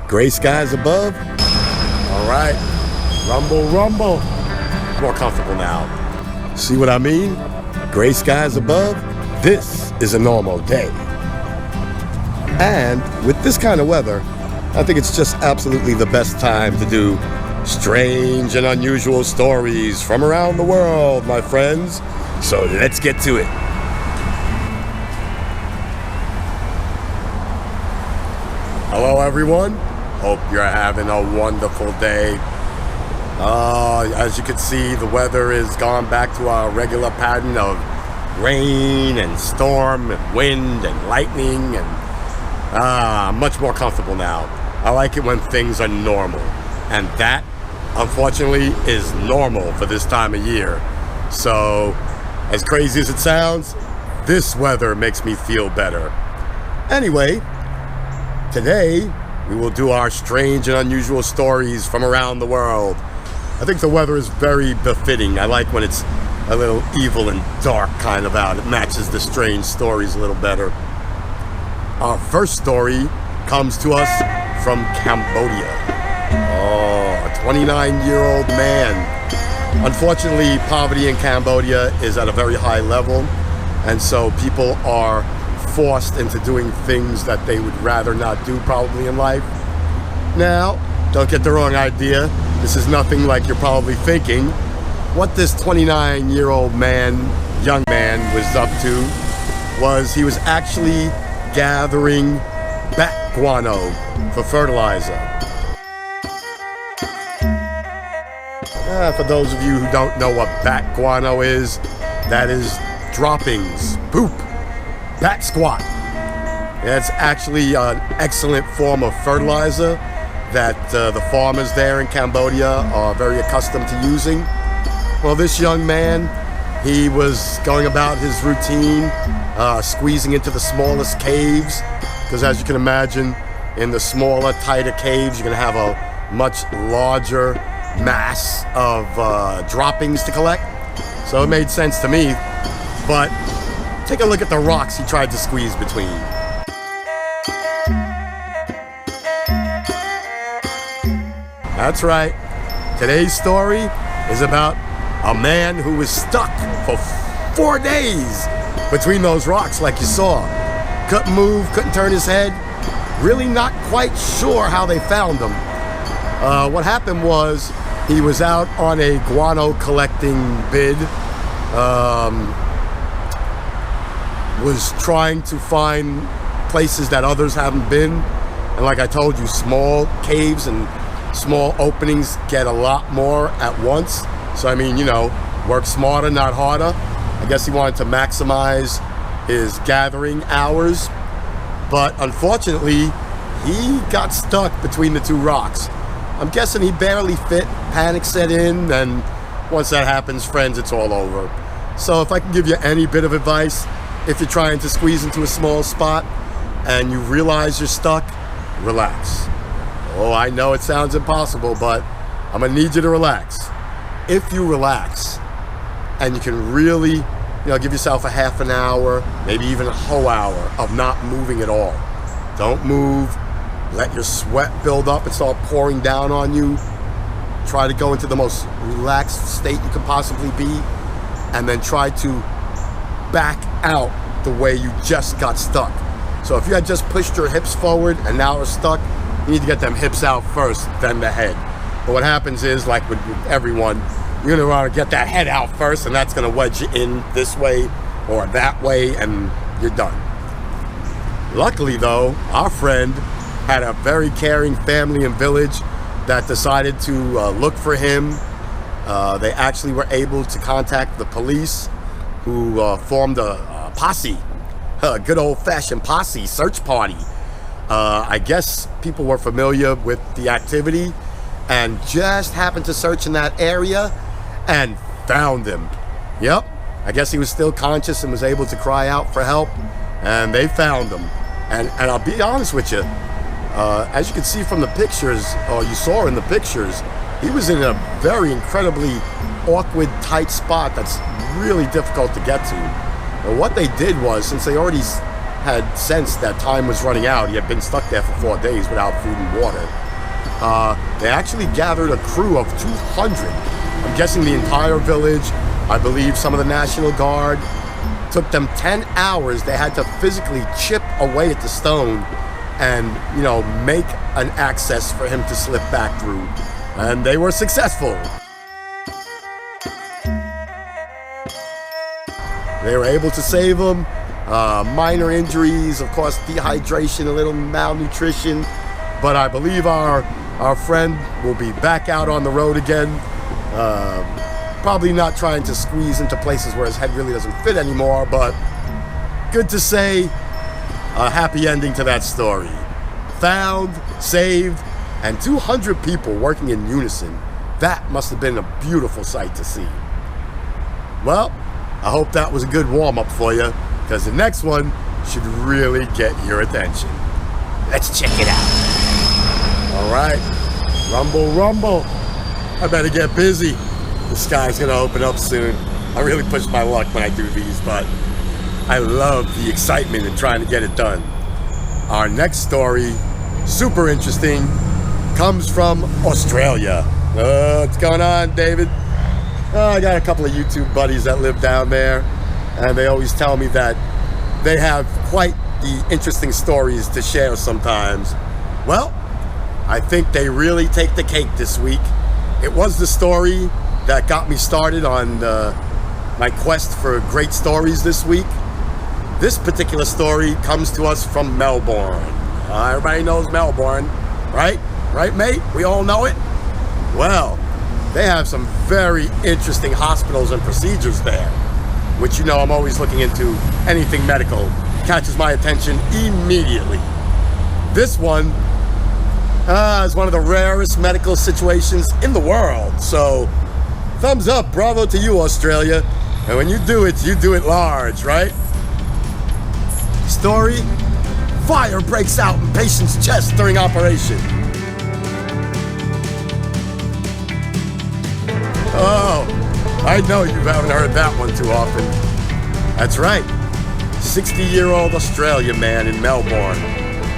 Gray skies above. All right, rumble, rumble. More comfortable now. See what I mean? Gray skies above. This is a normal day. And with this kind of weather, I think it's just absolutely the best time to do strange and unusual stories from around the world, my friends. So let's get to it. Hello, everyone. Hope you're having a wonderful day. As you can see, the weather has gone back to our regular pattern of rain and storm and wind and lightning, and I'm much more comfortable now. I like it when things are normal, and that, unfortunately, is normal for this time of year. So, as crazy as it sounds, this weather makes me feel better. Anyway, today we will do our strange and unusual stories from around the world. I think the weather is very befitting. I like when it's a little evil and dark kind of out. It matches the strange stories a little better. Our first story comes to us from Cambodia. A 29-year-old man. Unfortunately, poverty in Cambodia is at a very high level, and so people are forced into doing things that they would rather not do probably in life. Now, don't get the wrong idea. This is nothing like you're probably thinking. What this 29-year-old man, young man, was up to was he was actually gathering bat guano for fertilizer. For those of you who don't know what bat guano is, that is droppings, poop, bat squat. It's actually an excellent form of fertilizer that the farmers there in Cambodia are very accustomed to using. Well, this young man, he was going about his routine, squeezing into the smallest caves, because as you can imagine, in the smaller, tighter caves, you're going to have a much larger mass of droppings to collect. So it made sense to me, but take a look at the rocks he tried to squeeze between. That's right. Today's story is about a man who was stuck for 4 days between those rocks like you saw. Couldn't move, couldn't turn his head. Really not quite sure how they found him. What happened was he was out on a guano collecting bid. Was trying to find places that others haven't been. And like I told you, small caves and small openings get a lot more at once. So I mean, work smarter, not harder. I guess he wanted to maximize his gathering hours. But unfortunately, he got stuck between the two rocks. I'm guessing he barely fit, panic set in, and once that happens, friends, it's all over. So if I can give you any bit of advice, if you're trying to squeeze into a small spot and you realize you're stuck, relax. Oh, I know it sounds impossible, but I'm gonna need you to relax. If you relax and you can really, give yourself a half an hour, maybe even a whole hour of not moving at all. Don't move. Let your sweat build up and start pouring down on you. Try to go into the most relaxed state you can possibly be, and then try to back out the way you just got stuck. So if you had just pushed your hips forward and now are stuck, you need to get them hips out first, then the head. But what happens is, like with everyone, you're gonna want to get that head out first, and that's gonna wedge you in this way or that way, and you're done. Luckily though, our friend had a very caring family and village that decided to look for him. They actually were able to contact the police, who formed a posse, a good old-fashioned posse search party. I guess people were familiar with the activity and just happened to search in that area and found him. Yep, I guess he was still conscious and was able to cry out for help, and they found him. And I'll be honest with you, as you can see from the pictures, or you saw in the pictures, he was in a very incredibly awkward, tight spot that's really difficult to get to. And what they did was, since they already had sensed that time was running out. He had been stuck there for 4 days without food and water. They actually gathered a crew of 200. I'm guessing the entire village, I believe some of the National Guard. Took them 10 hours. They had to physically chip away at the stone and, make an access for him to slip back through. And they were successful. They were able to save him. Minor injuries, of course, dehydration, a little malnutrition. But I believe our friend will be back out on the road again. Probably not trying to squeeze into places where his head really doesn't fit anymore, but good to say, a happy ending to that story. Found, saved, and 200 people working in unison. That must have been a beautiful sight to see. Well, I hope that was a good warm-up for you, because the next one should really get your attention. Let's check it out. All right, rumble, rumble. I better get busy. The sky's gonna open up soon. I really push my luck when I do these, but I love the excitement in trying to get it done. Our next story, super interesting, comes from Australia. What's going on, David? I got a couple of YouTube buddies that live down there, and they always tell me that they have quite the interesting stories to share sometimes. Well, I think they really take the cake this week. It was the story that got me started on my quest for great stories this week. This particular story comes to us from Melbourne. Everybody knows Melbourne, right? Right, mate? We all know it? Well, they have some very interesting hospitals and procedures there, which I'm always looking into. Anything medical catches my attention immediately. This one is one of the rarest medical situations in the world, so thumbs up, bravo to you, Australia. And when you do it large, right? Story, fire breaks out in patient's chest during operation. Oh, I know you haven't heard that one too often. That's right. 60-year-old Australian man in Melbourne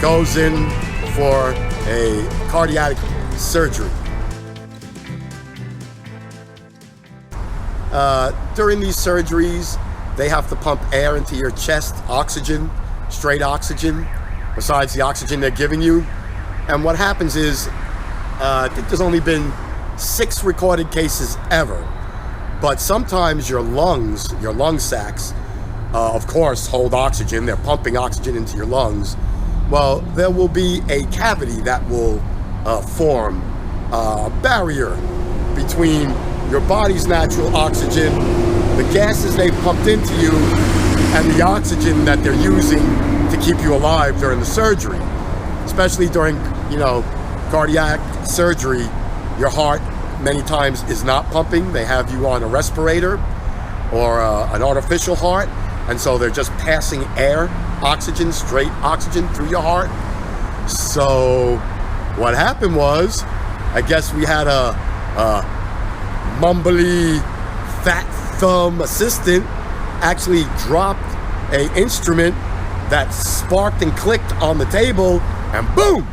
goes in for a cardiac surgery. During these surgeries, they have to pump air into your chest, oxygen, straight oxygen, besides the oxygen they're giving you. And what happens is, I think there's only been 6 recorded cases ever, but sometimes your lung sacs, of course, hold oxygen. They're pumping oxygen into your lungs. Well, there will be a cavity that will form a barrier between your body's natural oxygen, the gases they pumped into you, and the oxygen that they're using to keep you alive during the surgery. Especially during, cardiac surgery, your heart many times is not pumping. They have you on a respirator or an artificial heart, and so they're just passing air, oxygen, straight oxygen through your heart. So what happened was, I guess we had a mumbly, fat thumb assistant actually dropped an instrument that sparked and clicked on the table, and boom!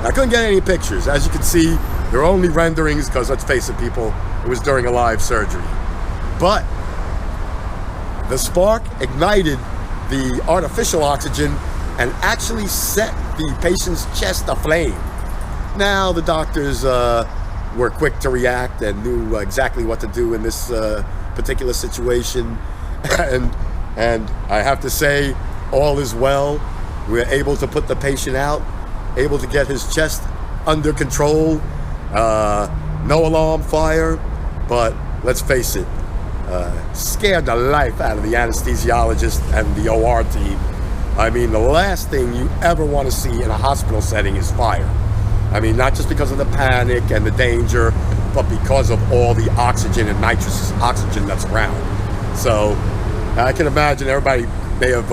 I couldn't get any pictures. As you can see, there are only renderings because, let's face it, people, it was during a live surgery. But the spark ignited the artificial oxygen and actually set the patient's chest aflame. Now, the doctors were quick to react and knew exactly what to do in this particular situation. And I have to say, all is well. We were able to put the patient out, able to get his chest under control. No alarm fire, but let's face it, scared the life out of the anesthesiologist and the OR team. I mean, the last thing you ever want to see in a hospital setting is fire. I mean, not just because of the panic and the danger, but because of all the oxygen and nitrous oxygen that's around. So I can imagine everybody may have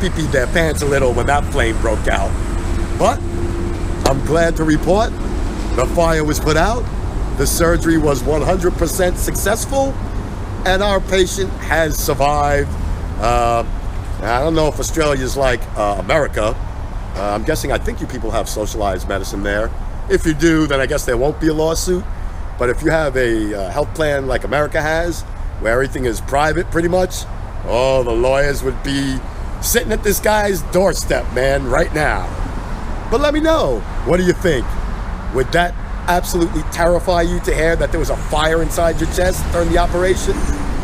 pee-peed their pants a little when that flame broke out. But I'm glad to report the fire was put out, the surgery was 100% successful, and our patient has survived. Now, I don't know if Australia's like America. I'm guessing, I think you people have socialized medicine there. If you do, then I guess there won't be a lawsuit. But if you have a health plan like America has, where everything is private pretty much, oh, the lawyers would be sitting at this guy's doorstep, man, right now. But let me know, what do you think? Would that absolutely terrify you to hear that there was a fire inside your chest during the operation?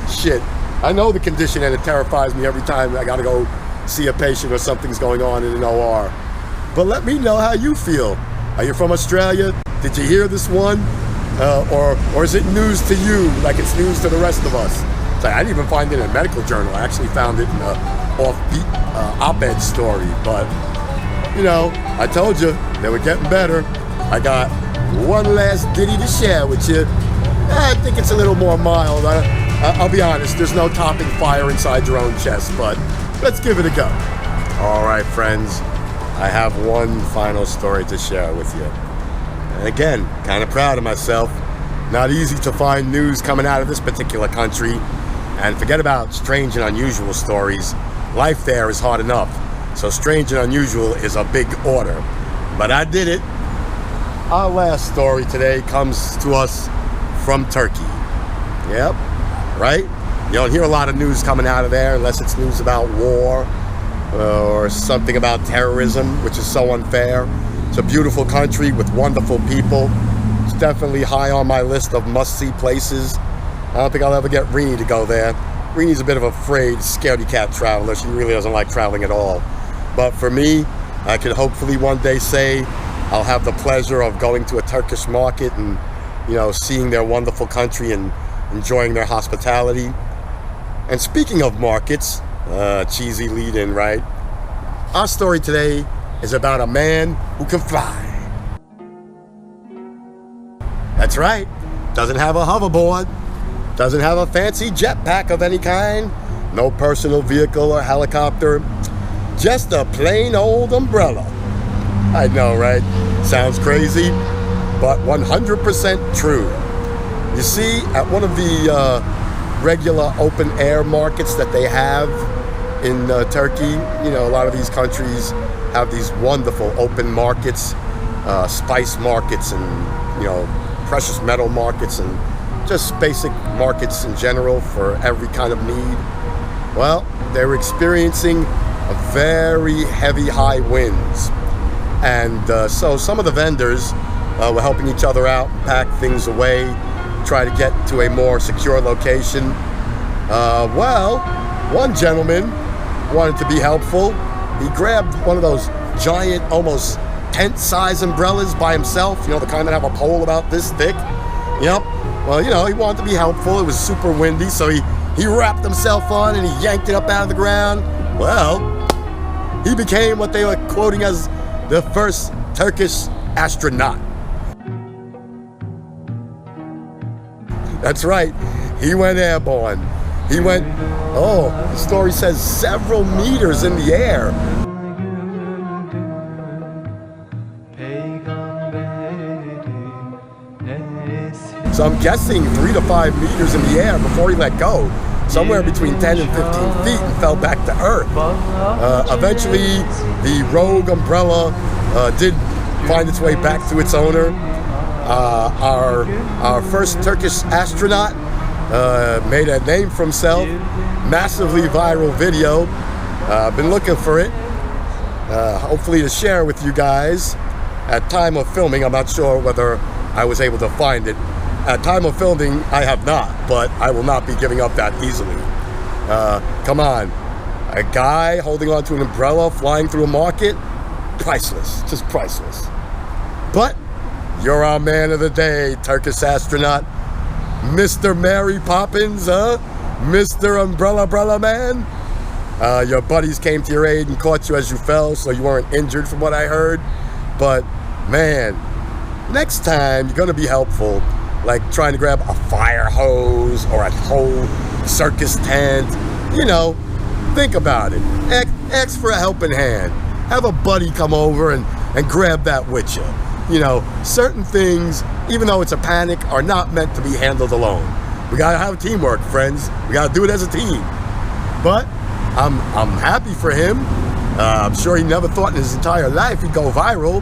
Shit, I know the condition and it terrifies me every time I gotta go see a patient or something's going on in an OR. But let me know how you feel. Are you from Australia? Did you hear this one? Or is it news to you like it's news to the rest of us? So I didn't even find it in a medical journal. I actually found it in an offbeat op-ed story. But, you know, I told you, they were getting better. I got one last ditty to share with you. I think it's a little more mild. I'll be honest, there's no topping fire inside your own chest, but let's give it a go. All right, friends, I have one final story to share with you. And again, kind of proud of myself. Not easy to find news coming out of this particular country. And forget about strange and unusual stories. Life there is hard enough. So strange and unusual is a big order. But I did it. Our last story today comes to us from Turkey. Yep, right? You don't hear a lot of news coming out of there unless it's news about war or something about terrorism, which is so unfair. It's a beautiful country with wonderful people. It's definitely high on my list of must-see places. I don't think I'll ever get Rini to go there. Rini's a bit of a afraid, scaredy cat traveler. She really doesn't like traveling at all. But for me, I could hopefully one day say I'll have the pleasure of going to a Turkish market and, you know, seeing their wonderful country and enjoying their hospitality. And speaking of markets, cheesy lead-in, right? Our story today is about a man who can fly. That's right. Doesn't have a hoverboard. Doesn't have a fancy jetpack of any kind. No personal vehicle or helicopter. Just a plain old umbrella. I know, right? Sounds crazy, but 100% true. You see, at one of the regular open air markets that they have in Turkey, you know, a lot of these countries have these wonderful open markets, spice markets and, you know, precious metal markets and just basic markets in general for every kind of need. Well, they were experiencing a very heavy high winds. And so some of the vendors were helping each other out, pack things away, try to get to a more secure location. Well, one gentleman wanted to be helpful. He grabbed one of those giant, almost tent-size umbrellas by himself, you know, the kind that have a pole about this thick. Yep. Well, you know, he wanted to be helpful. It was super windy, so he wrapped himself on and he yanked it up out of the ground. Well, he became what they were quoting as the first Turkish astronaut. That's right. He went airborne. He went, the story says several meters in the air. So I'm guessing 3 to 5 meters in the air before he let go. Somewhere between 10 and 15 feet and fell back to earth. Eventually, the rogue umbrella did find its way back to its owner. Our first Turkish astronaut made a name for himself. Massively viral video. Been looking for it. Hopefully to share with you guys. At time of filming, I'm not sure whether I was able to find it. At time of filming, I have not, but I will not be giving up that easily. Come on. A guy holding onto an umbrella, flying through a market? Priceless. Just priceless. But you're our man of the day, Turkish astronaut. Mr. Mary Poppins, huh? Mr. Umbrella Man? Your buddies came to your aid and caught you as you fell, so you weren't injured from what I heard. But, man, next time you're going to be helpful. Like trying to grab a fire hose or a whole circus tent. You know, think about it. Ask for a helping hand. Have a buddy come over and grab that with you. You know, certain things, even though it's a panic, are not meant to be handled alone. We gotta have teamwork, friends. We gotta do it as a team. But I'm happy for him. I'm sure he never thought in his entire life he'd go viral.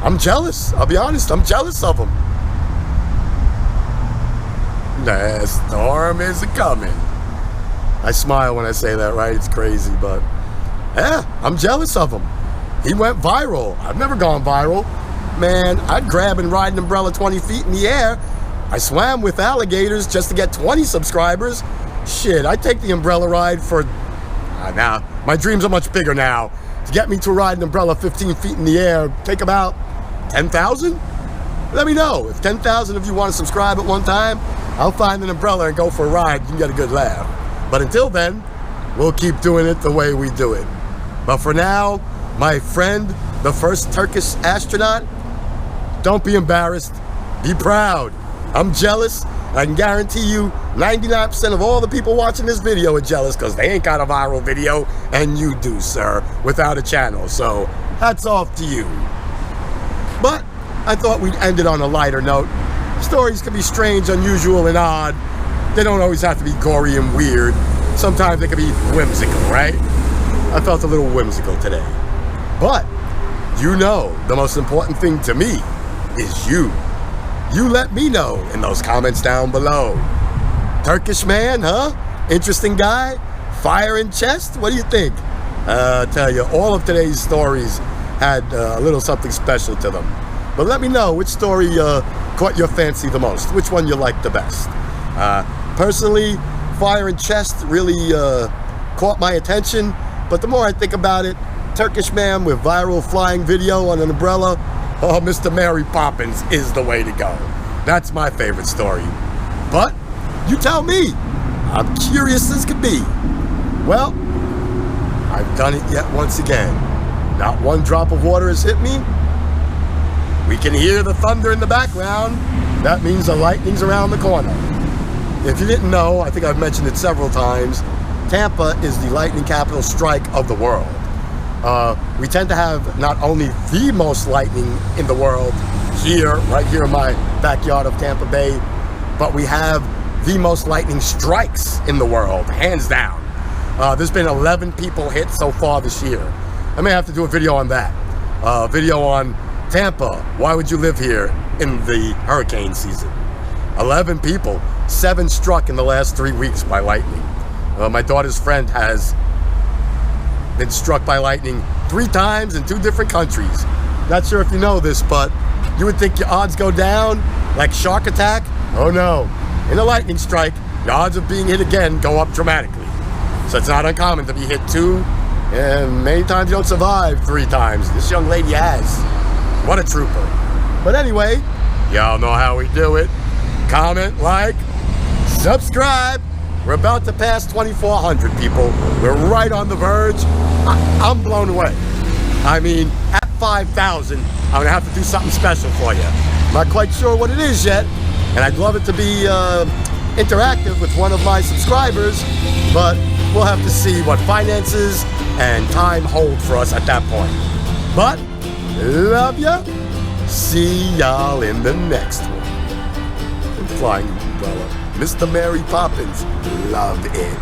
I'm jealous. I'll be honest. I'm jealous of him. The storm is coming. I smile when I say that, right? It's crazy, but yeah, I'm jealous of him. He went viral. I've never gone viral. Man, I'd grab and ride an umbrella 20 feet in the air. I swam with alligators just to get 20 subscribers. Shit, I'd take the umbrella ride for... now, my dreams are much bigger now. To get me to ride an umbrella 15 feet in the air, take about 10,000? Let me know. If 10,000 of you want to subscribe at one time, I'll find an umbrella and go for a ride. You can get a good laugh. But until then, we'll keep doing it the way we do it. But for now, my friend, the first Turkish astronaut, don't be embarrassed. Be proud. I'm jealous. I can guarantee you 99% of all the people watching this video are jealous because they ain't got a viral video, and you do, sir, without a channel. So hats off to you. But I thought we'd end it on a lighter note. Stories can be strange, unusual, and odd. They don't always have to be gory and weird. Sometimes they can be whimsical, right? I felt a little whimsical today. But you know, the most important thing to me is you. You let me know in those comments down below. Turkish man, huh? Interesting guy? Fire in chest? What do you think? I tell you, all of today's stories had a little something special to them. But let me know which story caught your fancy the most, which one you liked the best. Personally, fire in chest really caught my attention, but the more I think about it, Turkish man with viral flying video on an umbrella, oh, Mr. Mary Poppins is the way to go. That's my favorite story. But you tell me. I'm curious as could be. Well, I've done it yet once again. Not one drop of water has hit me. We can hear the thunder in the background. That means the lightning's around the corner. If you didn't know, I think I've mentioned it several times, Tampa is the lightning capital strike of the world. We tend to have not only the most lightning in the world here, right here in my backyard of Tampa Bay, but we have the most lightning strikes in the world, hands down. There's been 11 people hit so far this year. I may have to do a video on that. Video on Tampa, why would you live here in the hurricane season? 11 people, 7 struck in the last 3 weeks by lightning. My daughter's friend has been struck by lightning 3 times in 2 different countries. Not sure if you know this, but you would think your odds go down like shark attack. Oh no, in a lightning strike, the odds of being hit again go up dramatically. So it's not uncommon to be hit 2, and many times you don't survive 3 times. This young lady has. What a trooper. But anyway, y'all know how we do it. Comment, like, subscribe. We're about to pass 2,400 people. We're right on the verge. I'm blown away. I mean, at 5,000, I'm gonna have to do something special for you. I'm not quite sure what it is yet, and I'd love it to be interactive with one of my subscribers, but we'll have to see what finances and time hold for us at that point. But, love ya. See y'all in the next one. Flying umbrella. Mr. Mary Poppins, love it.